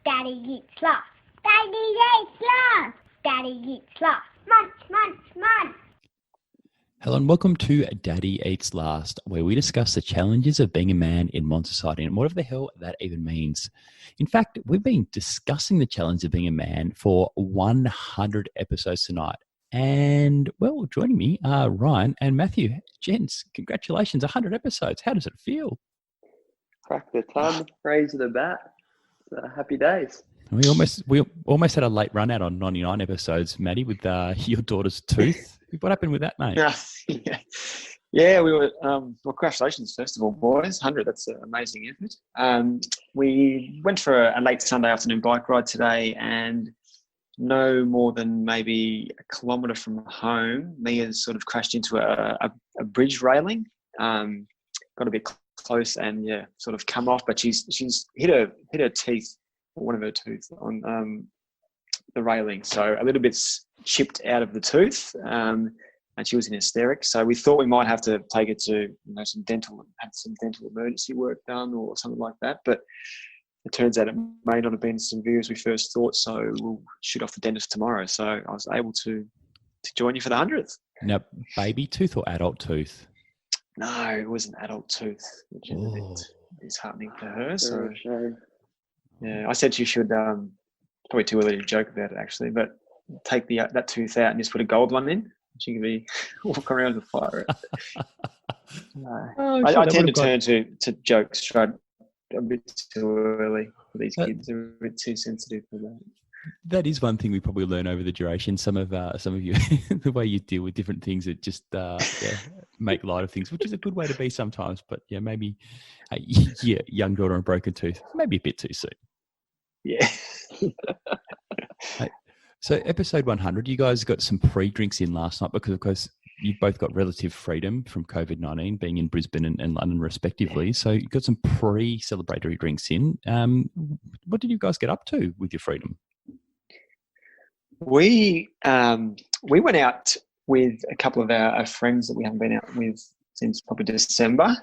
Daddy eats lost. Daddy eats lost. Daddy eats lost. Munch, munch, munch. Hello and welcome to Daddy Eats Last, where we discuss the challenges of being a man in modern society and whatever the hell that even means. In fact, we've been discussing the challenge of being a man for 100 episodes tonight. And, well, joining me are Ryan and Matthew. Gents, congratulations, 100 episodes. How does it feel? Crack the ton, raise the bat. Happy days. We almost had a late run out on 99 episodes, Matty, with your daughter's tooth. What happened with that, mate? Yeah, we were. Well, congratulations, first of all, boys. 100, that's an amazing effort. We went for a late Sunday afternoon bike ride today, and no more than maybe a kilometre from home, Mia sort of crashed into a bridge railing. Got a bit close and sort of come off, but she's hit her teeth, or one of her teeth, on the railing, so a little bit chipped out of the tooth, and she was in hysterics. So we thought we might have to take her to have some dental emergency work done or something like that. But it turns out it may not have been as severe as we first thought. So we'll shoot off the dentist tomorrow. So I was able to join you for the 100th. Now, baby tooth or adult tooth? No, it was an adult tooth, which is a bit disheartening for her. So yeah, I said she should. Probably too early to joke about it, actually, but take that tooth out and just put a gold one in. She can be walking around with a fire. I tend to turn to jokes straight a bit too early for these kids. They're a bit too sensitive for that. That is one thing we probably learn over the duration. Some of you, the way you deal with different things that just make light of things, which is a good way to be sometimes. But maybe young daughter and broken tooth, maybe a bit too soon. Yeah. So episode 100, you guys got some pre-drinks in last night because, of course, you both got relative freedom from COVID-19, being in Brisbane and London respectively. So you got some pre-celebratory drinks in. What did you guys get up to with your freedom? We went out with a couple of our friends that we haven't been out with since probably December.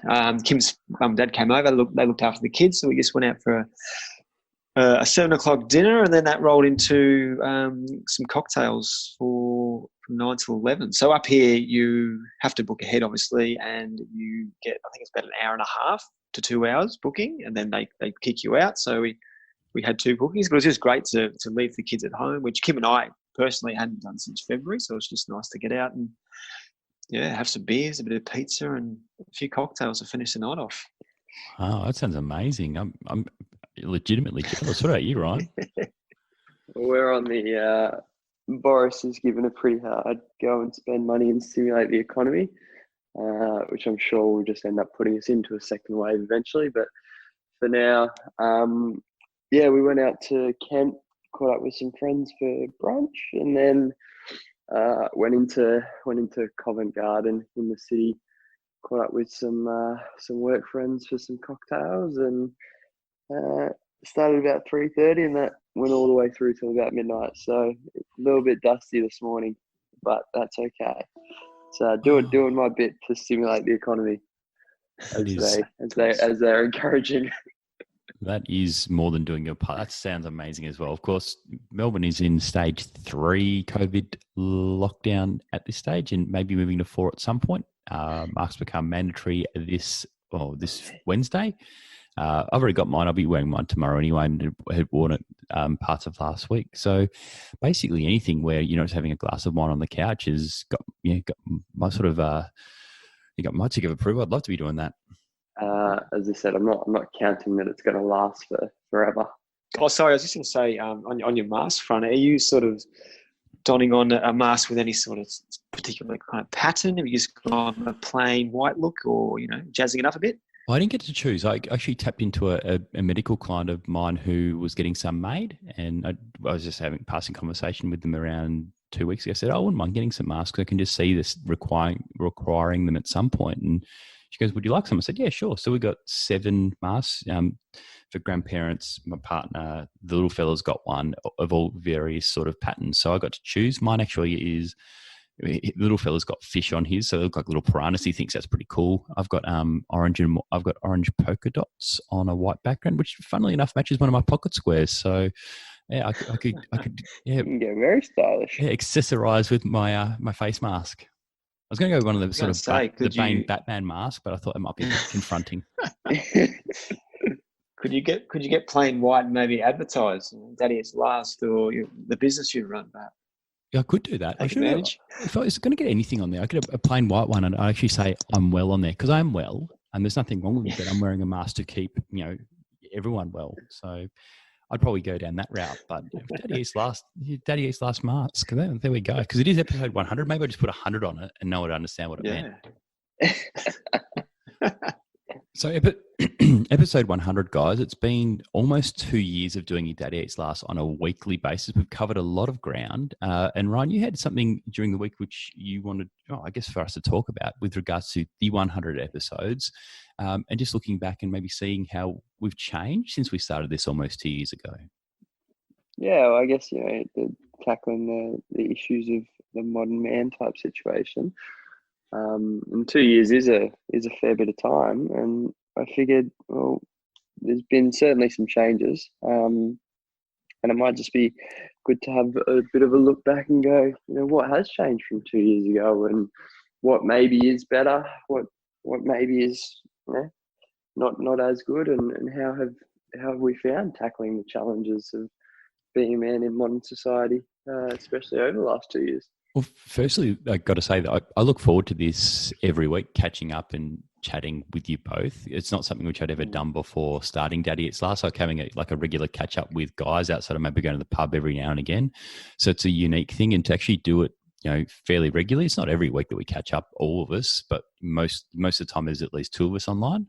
Kim's mum and dad came over. They looked after the kids, so we just went out for a 7:00 dinner, and then that rolled into some cocktails from 9 till 11. So up here, you have to book ahead, obviously, and you get, I think it's about an hour and a half to 2 hours booking, and then they kick you out. So we had 2 bookings, but it was just great to leave the kids at home, which Kim and I personally hadn't done since February. So it's just nice to get out and have some beers, a bit of pizza, and a few cocktails to finish the night off. Oh, that sounds amazing. I'm legitimately jealous. What about you, Ryan? We're on the Boris has given a pretty hard go and spend money and stimulate the economy, which I'm sure will just end up putting us into a second wave eventually. But for now, we went out to Kent, caught up with some friends for brunch, and then went into Covent Garden in the city, caught up with some work friends for some cocktails, and started about 3:30, and that went all the way through till about midnight. So a little bit dusty this morning, but that's okay. So doing my bit to stimulate the economy, as they're encouraging. That is more than doing your part. That sounds amazing as well. Of course, Melbourne is in stage 3 COVID lockdown at this stage, and maybe moving to 4 at some point. Masks become mandatory this Wednesday. I've already got mine. I'll be wearing mine tomorrow anyway, and had worn it parts of last week. So basically anything where you're not just having a glass of wine on the couch has got my sort of you got my tick of approval. I'd love to be doing that. As I said, I'm not counting that it's going to last forever. Oh, sorry, I was just going to say on your mask front, are you sort of donning on a mask with any sort of particular kind of pattern? Have you just gone a plain white look, or jazzing it up a bit? I didn't get to choose. I actually tapped into a medical client of mine who was getting some made, and I was just passing conversation with them around 2 weeks ago. I said, I wouldn't mind getting some masks. I can just see this requiring them at some point. And she goes, would you like some? I said, yeah, sure. So we got 7 masks for grandparents, my partner, the little fella's got one of all various sort of patterns. So I got to choose. Mine actually is The little fella's got fish on his, so they look like little piranhas. He thinks that's pretty cool. I've got orange polka dots on a white background, which funnily enough matches one of my pocket squares. So yeah, I could You can get very stylish. accessorize with my my face mask. I was going to go with one of the sort of the Bane Batman mask, but I thought it might be confronting. Could you get plain white and maybe advertise Daddy It's Last or the business you run that? Yeah, I could do that. Take advantage. If I was going to get anything on there, I could have a plain white one and I actually say I'm well on there because I am well and there's nothing wrong with me, but I'm wearing a mask to keep, everyone well. So I'd probably go down that route. But Daddy Eats Last mask. There we go. Because it is episode 100. Maybe I just put 100 on it and no one would understand what it meant. So episode 100, guys, it's been almost 2 years of doing your Daddy Eats Last on a weekly basis. We've covered a lot of ground. And Ryan, you had something during the week which you wanted, I guess, for us to talk about with regards to the 100 episodes and just looking back and maybe seeing how we've changed since we started this almost 2 years ago. Yeah, well, I guess, tackling the issues of the modern man type situation. And 2 years is a fair bit of time, and I figured, well, there's been certainly some changes, and it might just be good to have a bit of a look back and go, what has changed from 2 years ago, and what maybe is better, what maybe is not as good, and how have we found tackling the challenges of being a man in modern society, especially over the last 2 years. Well, firstly, I've got to say that I look forward to this every week, catching up and chatting with you both. It's not something which I'd ever done before starting Daddy It's Last, like having a regular catch up with guys outside of maybe going to the pub every now and again. So it's a unique thing, and to actually do it, fairly regularly. It's not every week that we catch up, all of us, but most of the time there's at least two of us online.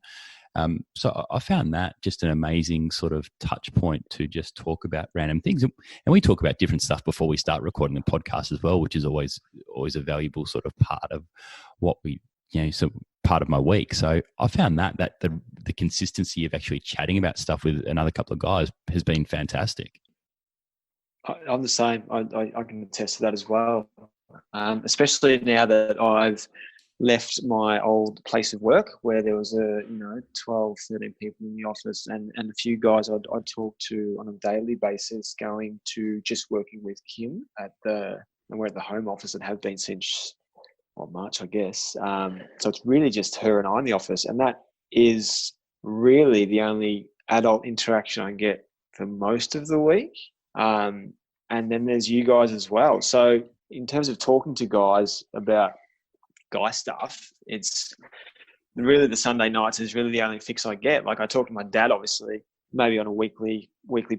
So I found that just an amazing sort of touch point to just talk about random things. And we talk about different stuff before we start recording the podcast as well, which is always a valuable sort of part of what we, so part of my week. So I found that the consistency of actually chatting about stuff with another couple of guys has been fantastic. I'm the same. I can attest to that as well. Especially now that I've left my old place of work where there was 12, 13 people in the office and a few guys I'd talk to on a daily basis, going to just working with Kim and we're at the home office and have been since March, I guess. So it's really just her and I in the office, and that is really the only adult interaction I get for most of the week. And then there's you guys as well. So in terms of talking to guys about guy stuff, it's really the Sunday nights is really the only fix I get. Like I talk to my dad, obviously, maybe on a weekly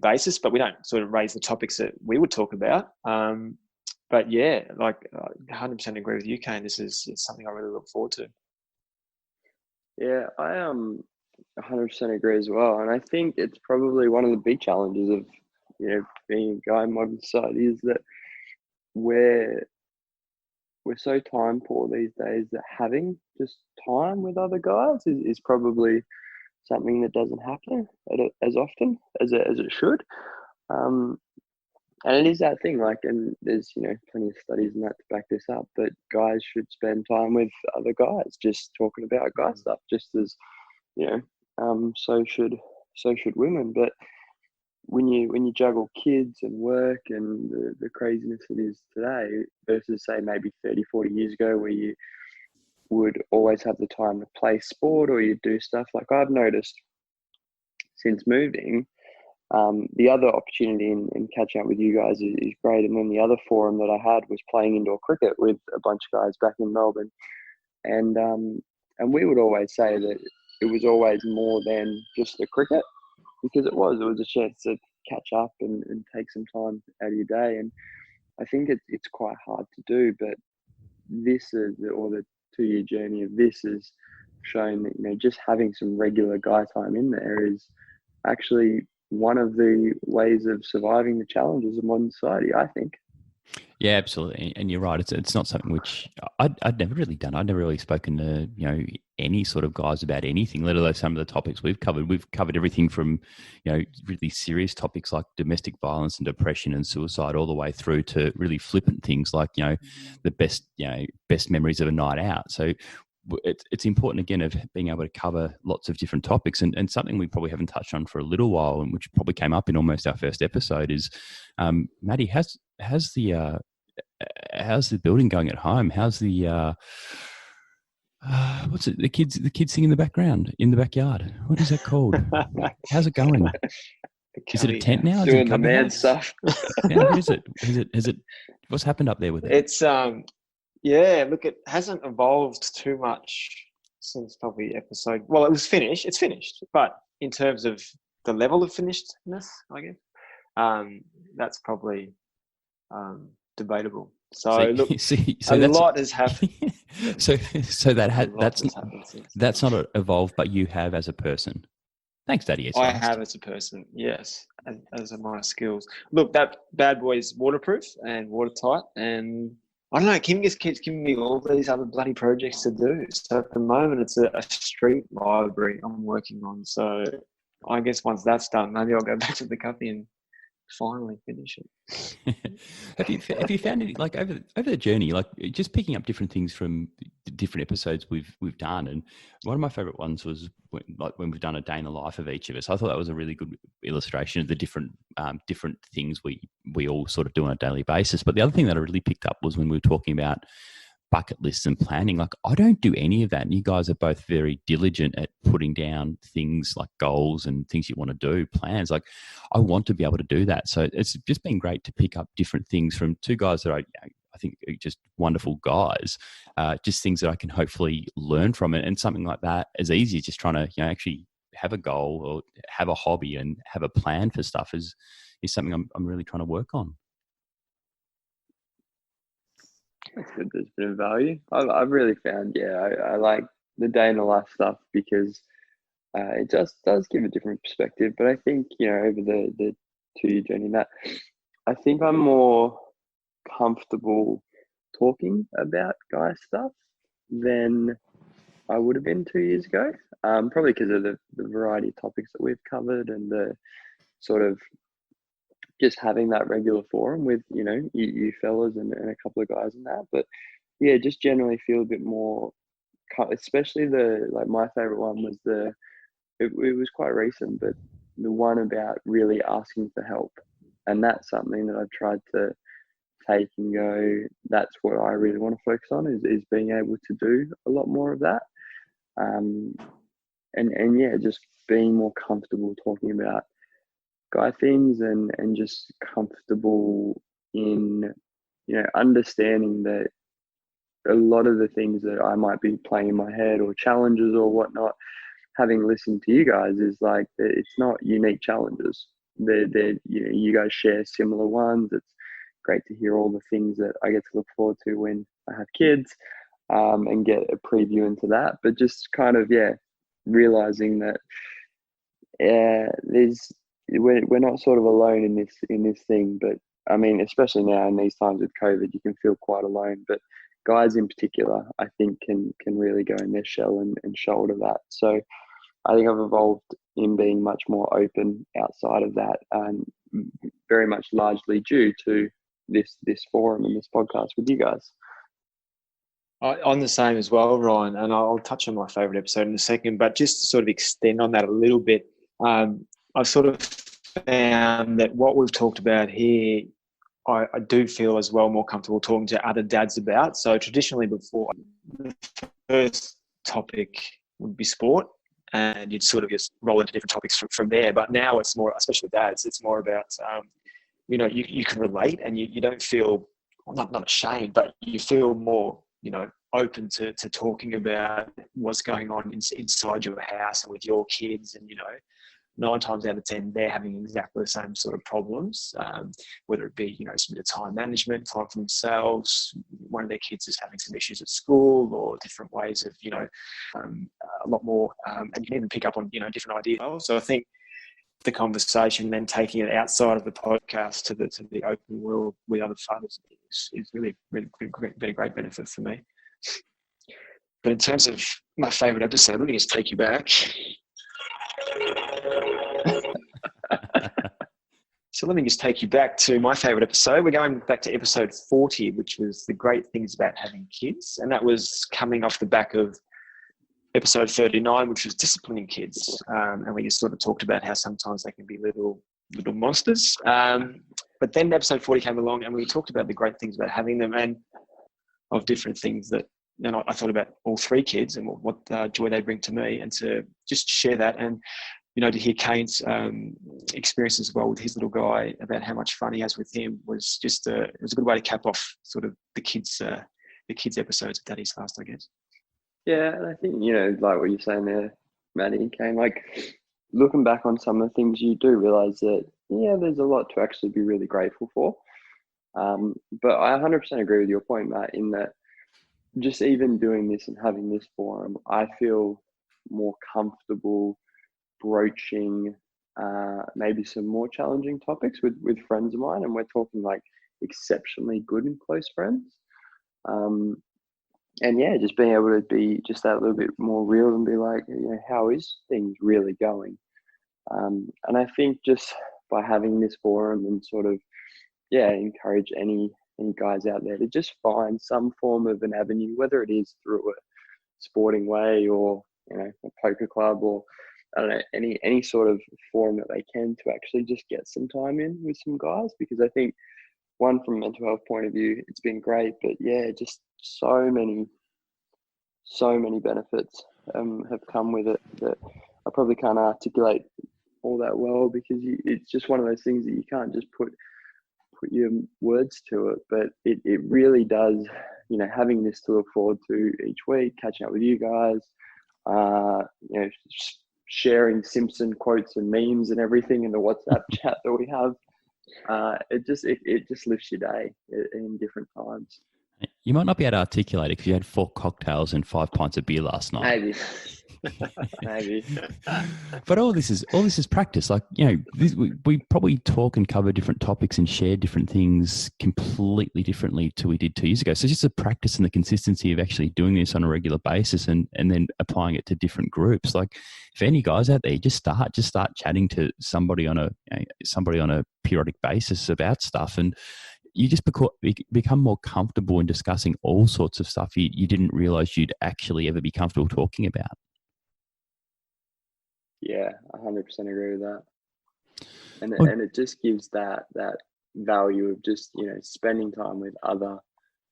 basis, but we don't sort of raise the topics that we would talk about. But yeah, like 100% agree with you, Kane. It's something I really look forward to. Yeah, I 100% agree as well. And I think it's probably one of the big challenges of, being a guy in modern society is that we're so time poor these days that having just time with other guys is probably something that doesn't happen as often as it should. And it is that thing, and there's, plenty of studies and that to back this up, but guys should spend time with other guys, just talking about guy stuff, just as, so should women. But when you juggle kids and work and the craziness it is today versus say maybe 30, 40 years ago where you would always have the time to play sport or you do stuff, like I've noticed since moving, the other opportunity in catching up with you guys is great. And then the other forum that I had was playing indoor cricket with a bunch of guys back in Melbourne. And we would always say that it was always more than just the cricket, because it was a chance to catch up and take some time out of your day. And I think it's quite hard to do, but this is, or the 2-year journey of this is showing that, just having some regular guy time in there is actually one of the ways of surviving the challenges of modern society, I think. Yeah, absolutely. And you're right. It's not something which I'd never really done. I'd never really spoken to, any sort of guys about anything, let alone some of the topics we've covered. We've covered everything from, really serious topics like domestic violence and depression and suicide, all the way through to really flippant things like, the best memories of a night out. So it's important, again, of being able to cover lots of different topics, and something we probably haven't touched on for a little while, and which probably came up in almost our first episode, is Matty, how's the building going at home? How's the what's it? The kids singing in the background in the backyard. What is that called? How's it going? Is it a tent now? Is Doing it the man house? stuff. Yeah, what is it? Is it? What's happened up there with it? It's look, it hasn't evolved too much since probably episode. Well, it was finished. It's finished, but in terms of the level of finishedness, I guess, that's probably debatable. So look, a lot has happened. So that's not evolved, but you have as a person. Thanks, Daddy. I have as a person, yes, as are my skills. Look, that bad boy is waterproof and watertight, and I don't know, Kim just keeps giving me all these other bloody projects to do. So at the moment, it's a street library I'm working on. So I guess once that's done, maybe I'll go back to the Cubby and finally finish it. Have you found it, like, over the journey, like just picking up different things from different episodes we've done? And one of my favorite ones was when we've done a day in the life of each of us. I thought that was a really good illustration of the different things we all sort of do on a daily basis. But the other thing that I really picked up was when we were talking about bucket lists and planning. Like, I don't do any of that, and you guys are both very diligent at putting down things like goals and things you want to do, plans. Like, I want to be able to do that. So it's just been great to pick up different things from two guys that I think are just wonderful guys, just things that I can hopefully learn from it. And something like that, as easy as just trying to actually have a goal or have a hobby and have a plan for stuff is something I'm really trying to work on. That's good. There's a bit of value. I've really found, I like the day in the life stuff because it just does give a different perspective. But I think, over the 2-year journey, that I think I'm more comfortable talking about guy stuff than I would have been 2 years ago. Probably because of the variety of topics that we've covered and the sort of just having that regular forum with, you fellas and a couple of guys in that. But yeah, just generally feel a bit more, especially my favorite one was it was quite recent, but the one about really asking for help. And that's something that I've tried to take and go, that's what I really want to focus on is being able to do a lot more of that. And yeah, just being more comfortable talking about guy things and just comfortable in, understanding that a lot of the things that I might be playing in my head or challenges or whatnot, having listened to you guys is like, it's not unique challenges. They're you guys share similar ones. It's great to hear all the things that I get to look forward to when I have kids, and get a preview into that. But just kind of, realizing that we're not sort of alone in this thing. But I mean, especially now in these times with COVID, you can feel quite alone. But guys in particular, I think can really go in their shell and shoulder that. So I think I've evolved in being much more open outside of that, and very much largely due to this forum and this podcast with you guys. I'm the same as well, Ryan, and I'll touch on my favourite episode in a second, but just to sort of extend on that a little bit, I've sort of found that what we've talked about here, I do feel as well more comfortable talking to other dads about. So traditionally before, the first topic would be sport, and you'd sort of just roll into different topics from there. But now it's more, especially with dads, it's more about, you can relate, and you don't feel, well, not ashamed, but you feel more, open to talking about what's going on inside your house and with your kids. And, 9 times out of 10, they're having exactly the same sort of problems, whether it be, some bit of time management, time for themselves, one of their kids is having some issues at school, or different ways of, a lot more, and you can even pick up on, different ideas. So I think the conversation, then taking it outside of the podcast to the open world with other fathers is really been a great benefit for me. But in terms of my favourite episode, let me just take you back. So let me just take you back to my favourite episode. We're going back to episode 40, which was the great things about having kids. And that was coming off the back of episode 39, which was disciplining kids. And we just sort of talked about how sometimes they can be little monsters. But then episode 40 came along and we talked about the great things about having them and of different things that, I thought about all three kids and what joy they bring to me, and to just share that. And to hear Kane's experience as well with his little guy, about how much fun he has with him, was just it was a good way to cap off sort of the kids episodes of Daddy's Fast, I guess. Yeah, and I think, like what you're saying there, Matty and Kane, like looking back on some of the things, you do realise that, there's a lot to actually be really grateful for. But I 100% agree with your point, Matt, in that just even doing this and having this forum, I feel more comfortable broaching maybe some more challenging topics with friends of mine, and we're talking like exceptionally good and close friends. And just being able to be just that little bit more real and be like, how is things really going? And I think just by having this forum and sort of, encourage any guys out there to just find some form of an avenue, whether it is through a sporting way or, a poker club or, I don't know, any sort of forum that they can, to actually just get some time in with some guys. Because I think, one, from a mental health point of view, it's been great, but just so many benefits have come with it that I probably can't articulate all that well, because it's just one of those things that you can't just put your words to it. But it really does, having this to look forward to each week, catching up with you guys, sharing Simpson quotes and memes and everything in the WhatsApp chat that we have. It just lifts your day in different times. You might not be able to articulate it because you had 4 cocktails and 5 pints of beer last night. Maybe. But all this is practice. Like, we probably talk and cover different topics and share different things completely differently to we did 2 years ago. So it's just a practice and the consistency of actually doing this on a regular basis and then applying it to different groups. Like, if any guys out there, just start chatting to somebody on a periodic basis about stuff, and you just become more comfortable in discussing all sorts of stuff you didn't realize you'd actually ever be comfortable talking about. Yeah, 100% agree with that. And it just gives that value of just, spending time with other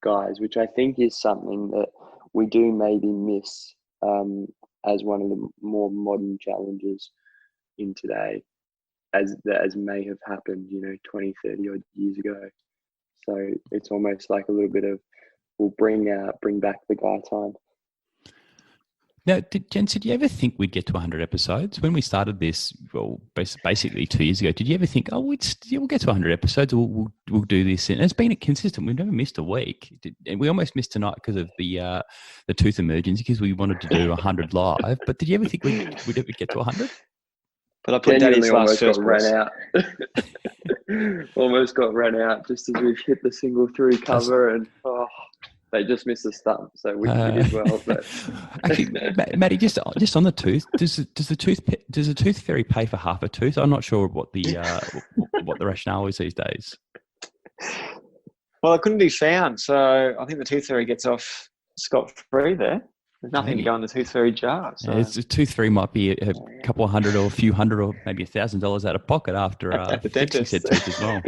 guys, which I think is something that we do maybe miss as one of the more modern challenges in today, as may have happened, 20, 30 odd years ago. So it's almost like a little bit of, we'll bring back the guy time. Now, Jens, did you ever think we'd get to 100 episodes? When we started this, well, basically 2 years ago, did you ever think, we'll get to 100 episodes, we'll do this? And it's been consistent. We've never missed a week. And we almost missed tonight because of the tooth emergency, because we wanted to do 100 live. But did you ever think we'd ever get to 100? But I put Daddy's Fast first. Almost got run out just as we've hit the single through cover, and they just missed the stump, so we did well. But actually, Matty, just on the tooth, does the tooth fairy pay for half a tooth? I'm not sure what the rationale is these days. Well, it couldn't be found, so I think the tooth fairy gets off scot-free there. There's nothing to go in the tooth fairy jar. So. Yeah, the tooth fairy might be a couple of $100 or a few hundred or maybe $1,000 out of pocket after fixing said tooth as well.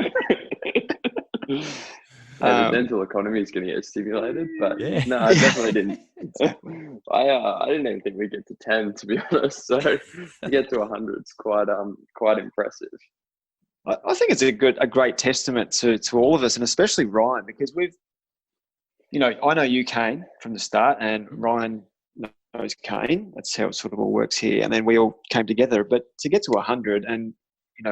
The dental economy is going to get stimulated, but no, I definitely didn't. I didn't even think we'd get to 10, to be honest. So to get to 100 is quite impressive. I think it's a great testament to all of us, and especially Ryan, because we've, I know you, Kane, from the start, and Ryan knows Kane. That's how it sort of all works here. And then we all came together. But to get to 100, and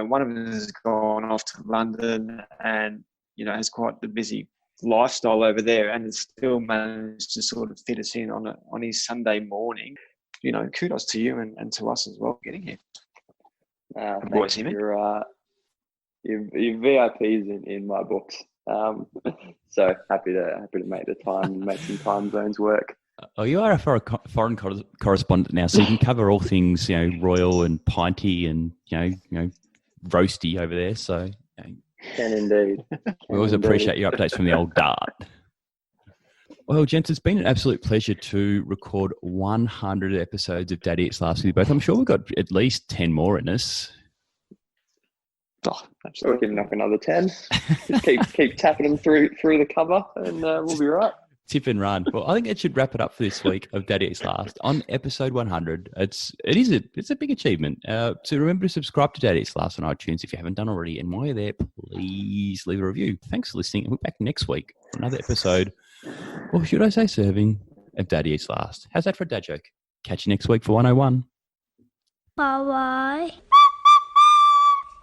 one of us has gone off to London and has quite the busy lifestyle over there, and has still managed to sort of fit us in on his Sunday morning. Kudos to you and to us as well getting here. Boys, you're VIPs in my books. So happy to make the time and make some time zones work. Oh, you are a foreign correspondent now, so you can cover all things, royal and pinty and roasty over there. So Can indeed. we always appreciate your updates from the old dart. Well, gents, it's been an absolute pleasure to record 100 episodes of Daddy Eats Laughs with you both. I'm sure we've got at least 10 more in us. Oh, So we can knock another 10. Just keep tapping them through the cover, and we'll be right. Tip and run. Well, I think it should wrap it up for this week of Daddy Eats Last on episode 100. It's a big achievement. So remember to subscribe to Daddy Eats Last on iTunes if you haven't done already. And while you're there, please leave a review. Thanks for listening. And we're back next week for another episode, or should I say serving, of Daddy Eats Last. How's that for a dad joke? Catch you next week for 101. Bye-bye.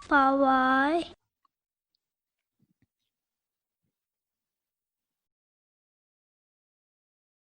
Bye-bye.